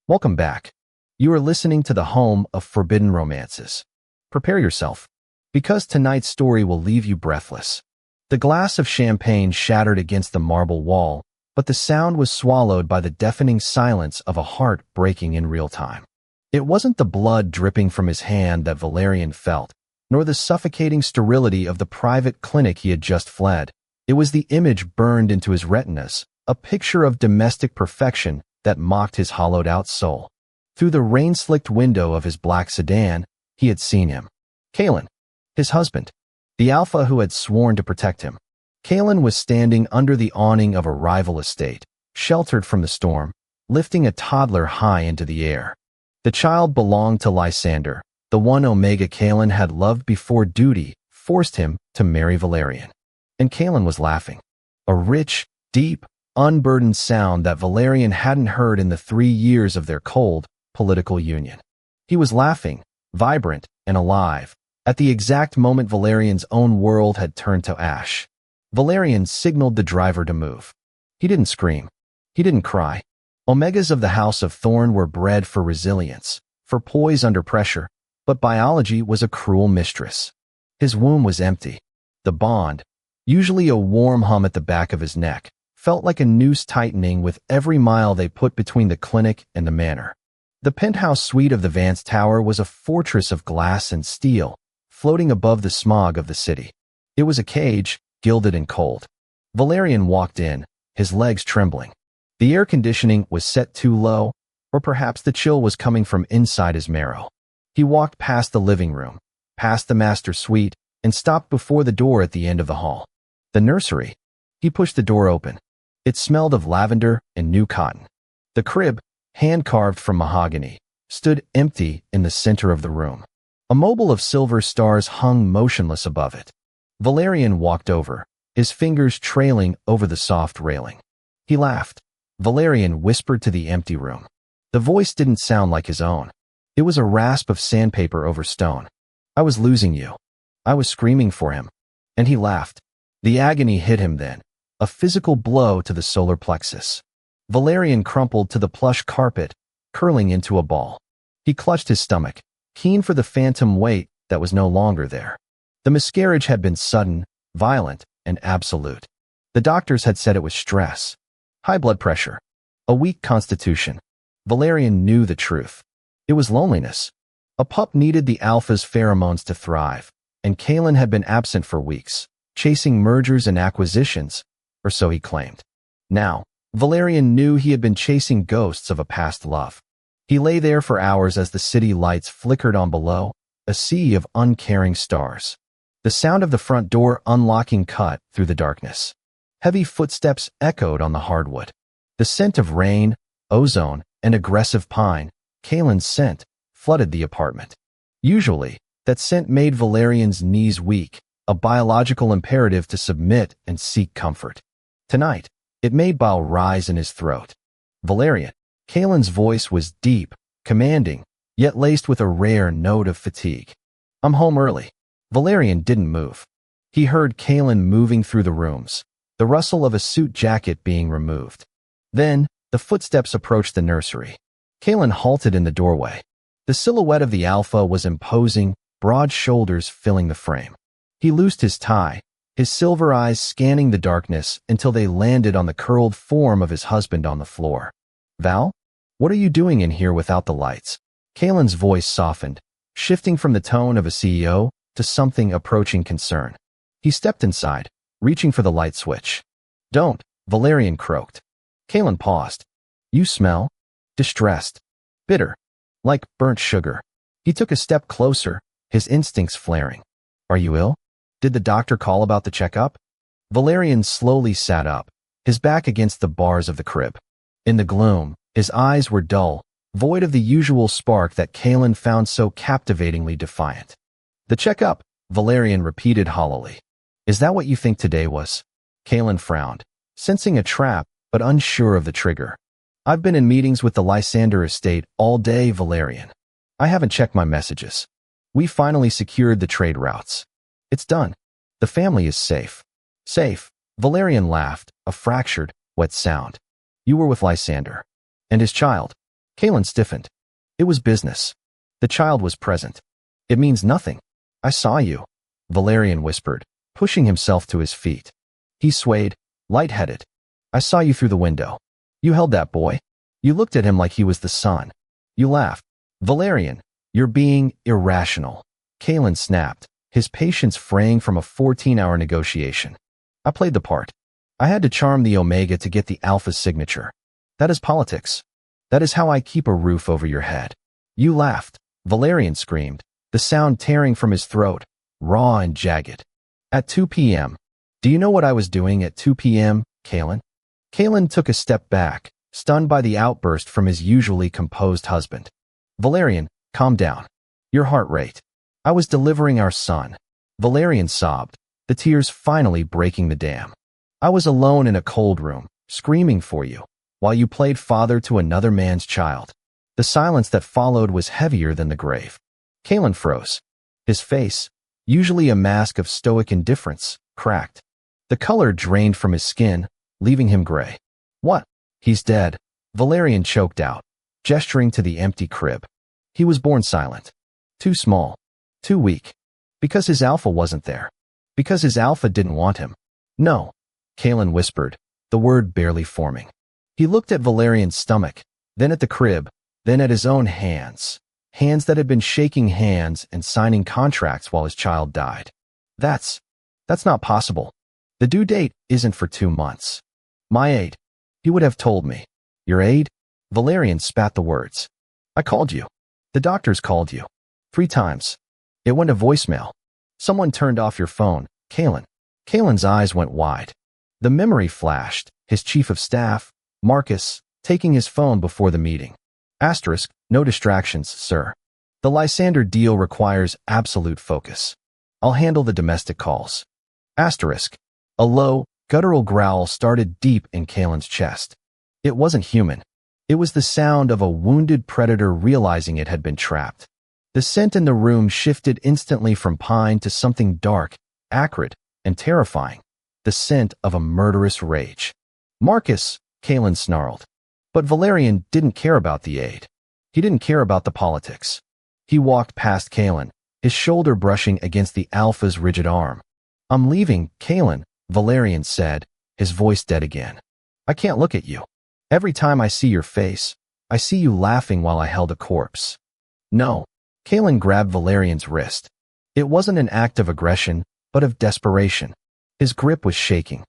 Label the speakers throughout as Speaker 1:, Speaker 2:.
Speaker 1: Welcome back. You are listening to the home of forbidden romances. Prepare yourself, because tonight's story will leave you breathless. The glass of champagne shattered against the marble wall, but the sound was swallowed by the deafening silence of a heart breaking in real time. It wasn't the blood dripping from his hand that Valerian felt, nor the suffocating sterility of the private clinic he had just fled. It was the image burned into his retinas, a picture of domestic perfection that mocked his hollowed-out soul. Through the rain-slicked window of his black sedan, he had seen him. Kalen, his husband, the alpha who had sworn to protect him. Kalen was standing under the awning of a rival estate, sheltered from the storm, lifting a toddler high into the air. The child belonged to Lysander, the one Omega Kalen had loved before duty forced him to marry Valerian. And Kalen was laughing. A rich, deep, unburdened sound that Valerian hadn't heard in the 3 years of their cold, political union. He was laughing, vibrant and alive, at the exact moment Valerian's own world had turned to ash. Valerian signaled the driver to move. He didn't scream. He didn't cry. Omegas of the House of Thorn were bred for resilience, for poise under pressure, but biology was a cruel mistress. His womb was empty. The bond, usually a warm hum at the back of his neck, felt like a noose tightening with every mile they put between the clinic and the manor. The penthouse suite of the Vance Tower was a fortress of glass and steel, floating above the smog of the city. It was a cage, gilded and cold. Valerian walked in, his legs trembling. The air conditioning was set too low, or perhaps the chill was coming from inside his marrow. He walked past the living room, past the master suite, and stopped before the door at the end of the hall. The nursery. He pushed the door open. It smelled of lavender and new cotton. The crib, hand-carved from mahogany, stood empty in the center of the room. A mobile of silver stars hung motionless above it. Valerian walked over, his fingers trailing over the soft railing. He laughed. Valerian whispered to the empty room. The voice didn't sound like his own. It was a rasp of sandpaper over stone. I was losing you. I was screaming for him. And he laughed. The agony hit him then, a physical blow to the solar plexus. Valerian crumpled to the plush carpet, curling into a ball. He clutched his stomach, keen for the phantom weight that was no longer there. The miscarriage had been sudden, violent, and absolute. The doctors had said it was stress, high blood pressure, a weak constitution. Valerian knew the truth. It was loneliness. A pup needed the alpha's pheromones to thrive, and Kalen had been absent for weeks, chasing mergers and acquisitions, or so he claimed. Now, Valerian knew he had been chasing ghosts of a past love. He lay there for hours as the city lights flickered on below, a sea of uncaring stars. The sound of the front door unlocking cut through the darkness. Heavy footsteps echoed on the hardwood. The scent of rain, ozone, and aggressive pine, Kalen's scent, flooded the apartment. Usually, that scent made Valerian's knees weak, a biological imperative to submit and seek comfort. Tonight, it made bile rise in his throat. Valerian. Kalen's voice was deep, commanding, yet laced with a rare note of fatigue. I'm home early. Valerian didn't move. He heard Kalen moving through the rooms, the rustle of a suit jacket being removed. Then, the footsteps approached the nursery. Kalen halted in the doorway. The silhouette of the alpha was imposing, broad shoulders filling the frame. He loosed his tie, his silver eyes scanning the darkness until they landed on the curled form of his husband on the floor. Val? What are you doing in here without the lights? Kalen's voice softened, shifting from the tone of a CEO to something approaching concern. He stepped inside, reaching for the light switch. Don't, Valerian croaked. Kalen paused. You smell? Distressed. Bitter. Like burnt sugar. He took a step closer, his instincts flaring. Are you ill? Did the doctor call about the checkup? Valerian slowly sat up, his back against the bars of the crib. In the gloom, his eyes were dull, void of the usual spark that Kalen found so captivatingly defiant. The checkup, Valerian repeated hollowly. Is that what you think today was? Kalen frowned, sensing a trap but unsure of the trigger. I've been in meetings with the Lysander estate all day, Valerian. I haven't checked my messages. We finally secured the trade routes. It's done. The family is safe. Safe. Valerian laughed, a fractured, wet sound. You were with Lysander. And his child. Kalen stiffened. It was business. The child was present. It means nothing. I saw you, Valerian whispered, pushing himself to his feet. He swayed, lightheaded. I saw you through the window. You held that boy. You looked at him like he was the sun. You laughed. Valerian, you're being irrational. Kalen snapped, his patience fraying from a 14-hour negotiation. I played the part. I had to charm the Omega to get the Alpha's signature. That is politics. That is how I keep a roof over your head. You laughed. Valerian screamed, the sound tearing from his throat, raw and jagged. At 2 p.m. Do you know what I was doing at 2 p.m., Kalen? Kalen took a step back, stunned by the outburst from his usually composed husband. Valerian, calm down. Your heart rate. I was delivering our son. Valerian sobbed, the tears finally breaking the dam. I was alone in a cold room, screaming for you, while you played father to another man's child. The silence that followed was heavier than the grave. Kalen froze. His face, usually a mask of stoic indifference, cracked. The color drained from his skin, leaving him gray. What? He's dead, Valerian choked out, gesturing to the empty crib. He was born silent. Too small. Too weak. Because his alpha wasn't there. Because his alpha didn't want him. No, Kalen whispered, the word barely forming. He looked at Valerian's stomach, then at the crib, then at his own hands. Hands that had been shaking hands and signing contracts while his child died. That's not possible. The due date isn't for 2 months. My aide. He would have told me. Your aide? Valerian spat the words. I called you. The doctors called you. 3 times. It went to voicemail. Someone turned off your phone, Kalen. Kalen's eyes went wide. The memory flashed, his chief of staff, Marcus, taking his phone before the meeting. Asterisk, no distractions, sir. The Lysander deal requires absolute focus. I'll handle the domestic calls. Asterisk. A low, guttural growl started deep in Kalen's chest. It wasn't human. It was the sound of a wounded predator realizing it had been trapped. The scent in the room shifted instantly from pine to something dark, acrid, and terrifying. The scent of a murderous rage. Marcus, Kalen snarled. But Valerian didn't care about the aide. He didn't care about the politics. He walked past Kalen, his shoulder brushing against the Alpha's rigid arm. I'm leaving, Kalen, Valerian said, his voice dead again. I can't look at you. Every time I see your face, I see you laughing while I held a corpse. No. Kalen grabbed Valerian's wrist. It wasn't an act of aggression, but of desperation. His grip was shaking.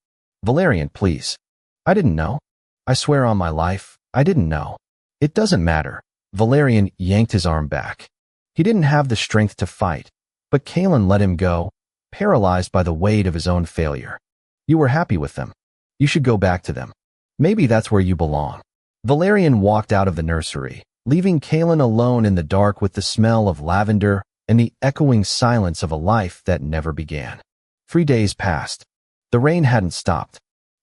Speaker 1: Valerian, please. I didn't know. I swear on my life, I didn't know. It doesn't matter. Valerian yanked his arm back. He didn't have the strength to fight, but Kalen let him go, paralyzed by the weight of his own failure. You were happy with them. You should go back to them. Maybe that's where you belong. Valerian walked out of the nursery, leaving Kalen alone in the dark with the smell of lavender and the echoing silence of a life that never began. 3 days passed. The rain hadn't stopped.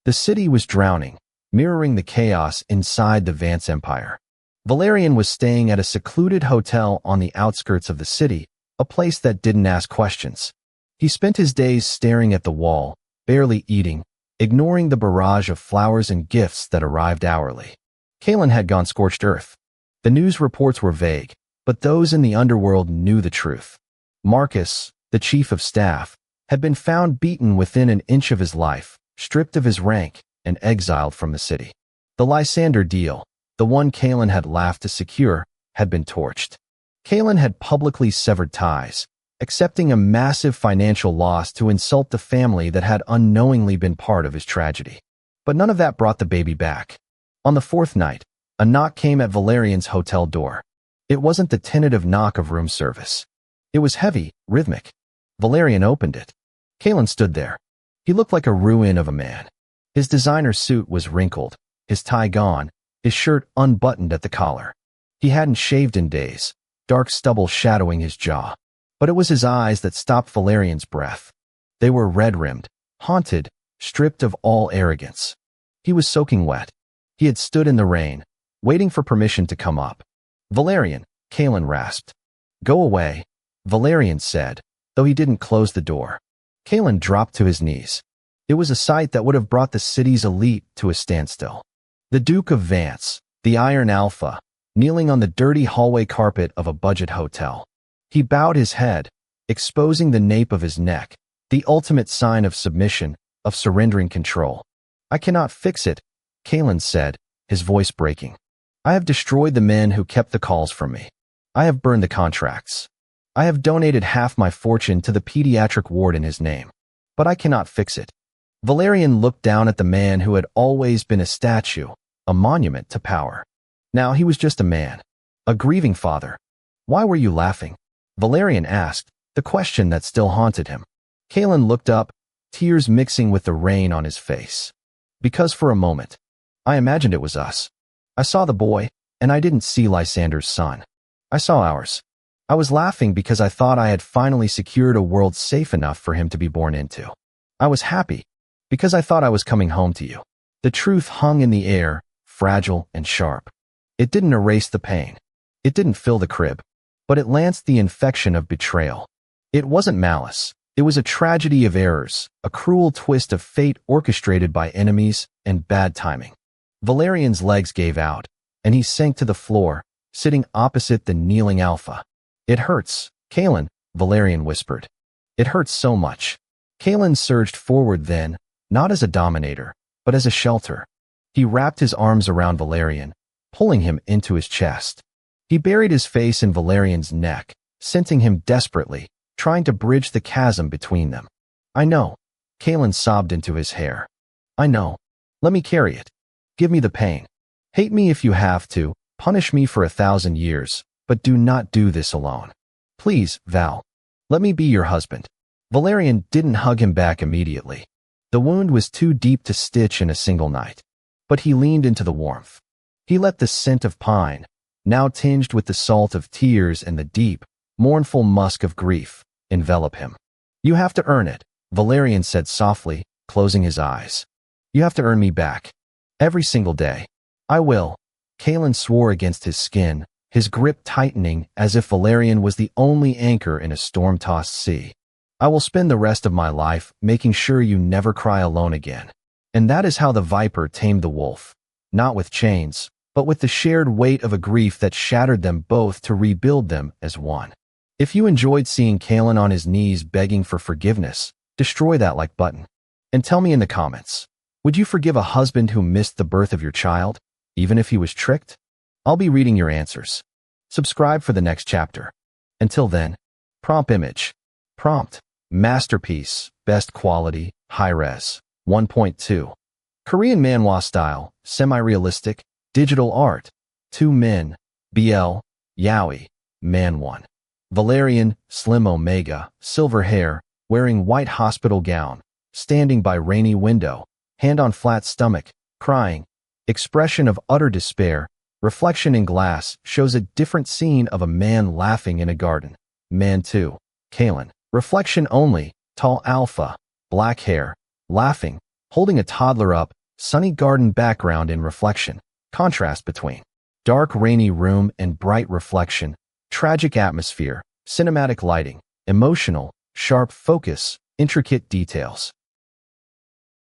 Speaker 1: The city was drowning, mirroring the chaos inside the Vance Empire. Valerian was staying at a secluded hotel on the outskirts of the city, a place that didn't ask questions. He spent his days staring at the wall, barely eating, ignoring the barrage of flowers and gifts that arrived hourly. Kalen had gone scorched earth. The news reports were vague, but those in the underworld knew the truth. Marcus, the chief of staff, had been found beaten within an inch of his life, stripped of his rank, and exiled from the city. The Lysander deal, the one Kalen had laughed to secure, had been torched. Kalen had publicly severed ties, accepting a massive financial loss to insult the family that had unknowingly been part of his tragedy. But none of that brought the baby back. On the 4th night, a knock came at Valerian's hotel door. It wasn't the tentative knock of room service. It was heavy, rhythmic. Valerian opened it. Kalen stood there. He looked like a ruin of a man. His designer suit was wrinkled, his tie gone, his shirt unbuttoned at the collar. He hadn't shaved in days, dark stubble shadowing his jaw. But it was his eyes that stopped Valerian's breath. They were red-rimmed, haunted, stripped of all arrogance. He was soaking wet. He had stood in the rain, waiting for permission to come up. Valerian, Kalen rasped. Go away, Valerian said, though he didn't close the door. Kalen dropped to his knees. It was a sight that would have brought the city's elite to a standstill. The Duke of Vance, the Iron Alpha, kneeling on the dirty hallway carpet of a budget hotel. He bowed his head, exposing the nape of his neck, the ultimate sign of submission, of surrendering control. "I cannot fix it," Kalen said, his voice breaking. "I have destroyed the men who kept the calls from me. I have burned the contracts. I have donated half my fortune to the pediatric ward in his name. But I cannot fix it." Valerian looked down at the man who had always been a statue, a monument to power. Now he was just a man, a grieving father. "Why were you laughing?" Valerian asked, the question that still haunted him. Kalen looked up, tears mixing with the rain on his face. "Because for a moment, I imagined it was us. I saw the boy, and I didn't see Lysander's son. I saw ours. I was laughing because I thought I had finally secured a world safe enough for him to be born into. I was happy, because I thought I was coming home to you." The truth hung in the air, fragile and sharp. It didn't erase the pain. It didn't fill the crib. But it lanced the infection of betrayal. It wasn't malice. It was a tragedy of errors, a cruel twist of fate orchestrated by enemies and bad timing. Valerian's legs gave out, and he sank to the floor, sitting opposite the kneeling Alpha. "It hurts, Kalen," Valerian whispered. "It hurts so much." Kalen surged forward then, not as a dominator, but as a shelter. He wrapped his arms around Valerian, pulling him into his chest. He buried his face in Valerian's neck, scenting him desperately, trying to bridge the chasm between them. "I know." Kalen sobbed into his hair. "I know. Let me carry it. Give me the pain. Hate me if you have to, punish me for 1,000 years, but do not do this alone. Please, Val. Let me be your husband." Valerian didn't hug him back immediately. The wound was too deep to stitch in a single night. But he leaned into the warmth. He let the scent of pine, now tinged with the salt of tears and the deep, mournful musk of grief, envelop him. "You have to earn it," Valerian said softly, closing his eyes. "You have to earn me back. Every single day." "I will." Kalen swore against his skin, his grip tightening as if Valerian was the only anchor in a storm-tossed sea. "I will spend the rest of my life making sure you never cry alone again." And that is how the viper tamed the wolf, not with chains, but with the shared weight of a grief that shattered them both to rebuild them as one. If you enjoyed seeing Kalen on his knees begging for forgiveness, destroy that like button. And tell me in the comments, would you forgive a husband who missed the birth of your child, even if he was tricked? I'll be reading your answers. Subscribe for the next chapter. Until then, prompt image. Prompt, masterpiece, best quality, high-res, 1.2. Korean manhwa style, semi-realistic, digital art. 2 men, BL, Yaoi, man 1. Valerian, slim Omega, silver hair, wearing white hospital gown, standing by rainy window, hand on flat stomach, crying. Expression of utter despair, reflection in glass shows a different scene of a man laughing in a garden. Man 2. Kalen. Reflection only, tall Alpha, black hair, laughing, holding a toddler up, sunny garden background in reflection. Contrast between dark rainy room and bright reflection, tragic atmosphere, cinematic lighting, emotional, sharp focus, intricate details.